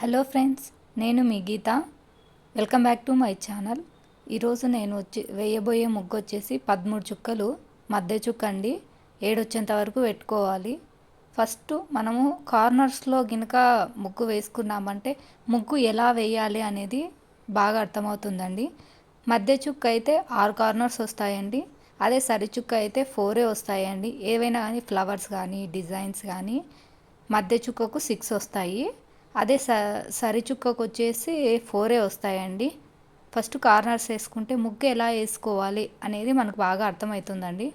Hello friends, నేను మీ Geetha. Welcome back to my channel. ఈరోజు నేను వేయబోయే ముగ్గు వచ్చేసి 13 చుక్కలు మధ్య చుక్క అండి. 7 వచ్చేంత వరకు పెట్టుకోవాలి. ఫస్ట్ మనము కార్నర్స్లో గినక ముగ్గు వేసుకున్నామంటే ముగ్గు ఎలా వేయాలి అనేది బాగా అర్థమవుతుందండి. మధ్య చుక్క అయితే 6 కార్నర్స్ వస్తాయండి. అదే సరి చుక్క అయితే 4 వస్తాయండి. ఏవైనా కానీ ఫ్లవర్స్ కానీ డిజైన్స్ కానీ మధ్య చుక్కకు 6 వస్తాయి. అదే సరి చుక్కకు వచ్చేసి 4 వస్తాయండి. ఫస్ట్ కార్నర్స్ వేసుకుంటే ముగ్గు ఎలా వేసుకోవాలి అనేది మనకు బాగా అర్థమవుతుందండి.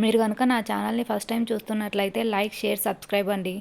మీరు కనుక నా ఛానల్ని ఫస్ట్ టైం చూస్తున్నట్లయితే లైక్, షేర్, సబ్స్క్రైబ్ అండి.